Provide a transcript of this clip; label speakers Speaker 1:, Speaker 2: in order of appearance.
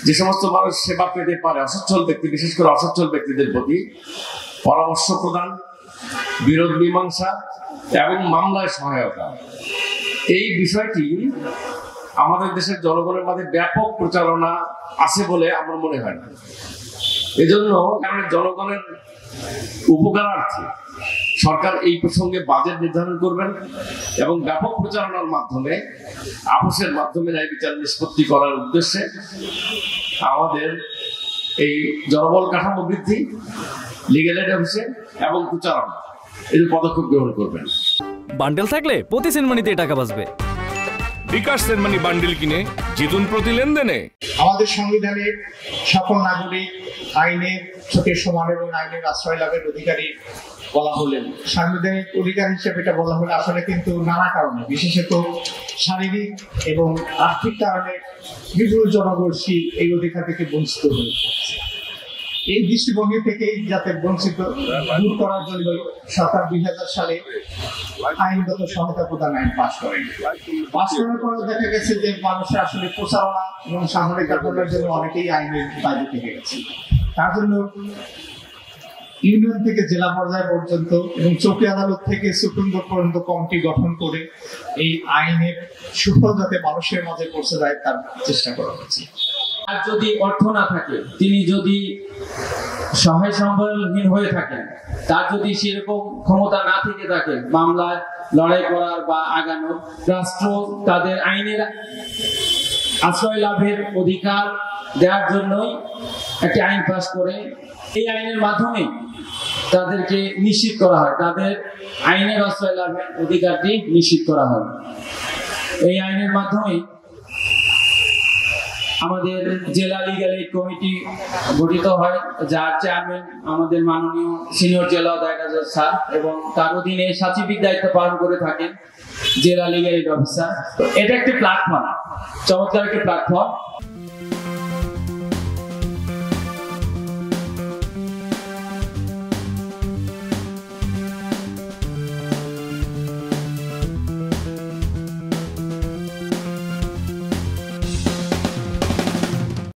Speaker 1: যে সমস্ত মানুষ সেবা পেতে পারে, অসচ্ছল ব্যক্তি, বিশেষ করে অসচ্ছল ব্যক্তিদের প্রতি পরামর্শ প্রদান, বিরোধ মীমাংসা এবং মামলায় সহায়তা, এই বিষয়টি আমাদের দেশের জনগণের মাঝে ব্যাপক প্রচারণা আছে বলে আমার মনে হয় না। এজন্য জনগণের উপকারার্থে সরকার এই প্রসঙ্গে বাজেট নির্ধারণ করবেন এবং ব্যাপক প্রচারণার মাধ্যমে, আপোষের মাধ্যমে ন্যায় বিচার নিষ্পত্তি করার উদ্দেশ্যে আমাদের এই জনবল কাঠামো বৃদ্ধি, লিগ্যাল এড অফিসে এবং প্রচারণা এই পদক্ষেপ গ্রহণ করবেন।
Speaker 2: বান্ডেল থাকলে প্রতি সেনমানিতে টাকা বাঁচবে।
Speaker 3: বিকাশ সেনমানি বান্ডেল কিনে জিতুন প্রতি লেনদেনে।
Speaker 4: আমাদের সংবিধানে সকল নাগরিক আইনের চোখের সমান এবং আইনের আশ্রয় লাভের অধিকারী বলা হলেন, সাংবিধানিক অধিকার হিসেবে এটা বলা হলে আসলে কিন্তু নানা কারণে, বিশেষত শারীরিক এবং আর্থিক কারণে বিপুল জনগোষ্ঠী এই অধিকার থেকে বঞ্চিত হয়ে পড়ছে। এই দৃষ্টিভঙ্গি থেকেই যাতে বঞ্চিত দূর করার জন্য সরকার 2000 সালে আইনগত সহায়তা প্রদান আইন পাশ করেন। পাশ করার পর দেখা গেছে যে মানুষের আসলে প্রচারণা এবং সামরিক কাঠামোর জন্য অনেকেই আইনের বাইরে থেকে গেছে। তার জন্য ইউনিয়ন থেকে জেলা পর্যায় পর্যন্ত এবং চৌকি আদালত থেকে সুপ্রিম কোর্ট পর্যন্ত কমিটি গঠন করে এই আইনের সুফল যাতে মানুষের মাঝে পৌঁছে যায় তার চেষ্টা করা হচ্ছে।
Speaker 5: আর যদি অর্থ না থাকে, তিনি যদি সহায় সম্বলহীন হয়ে থাকেন, তার যদি সেরকম ক্ষমতা না থেকে থাকে মামলায় লড়াই করার বা আগানোর, রাষ্ট্র তাদের আইনের আশ্রয় লাভের অধিকার দেওয়ার জন্যই একটি আইন পাস করে। এই আইনের মাধ্যমে তাদেরকে নিশ্চিত করা হয়, তাদের আইনের আশ্রয় লাভের অধিকারটি নিশ্চিত করা হয়। এই আইনের মাধ্যমে আমাদের জেলা লিগ্যাল এইড কমিটি গঠিত হয়, যার চেয়ারম্যান আমাদের মাননীয় সিনিয়র জেলা অ্যাডভোকেট স্যার, এবং তার অধীনে সচিবিক দায়িত্ব পালন করে থাকেন জেলা লিগ্যাল এইড অফিসার। এটা একটি প্ল্যাটফর্ম, চমৎকার একটি প্ল্যাটফর্ম।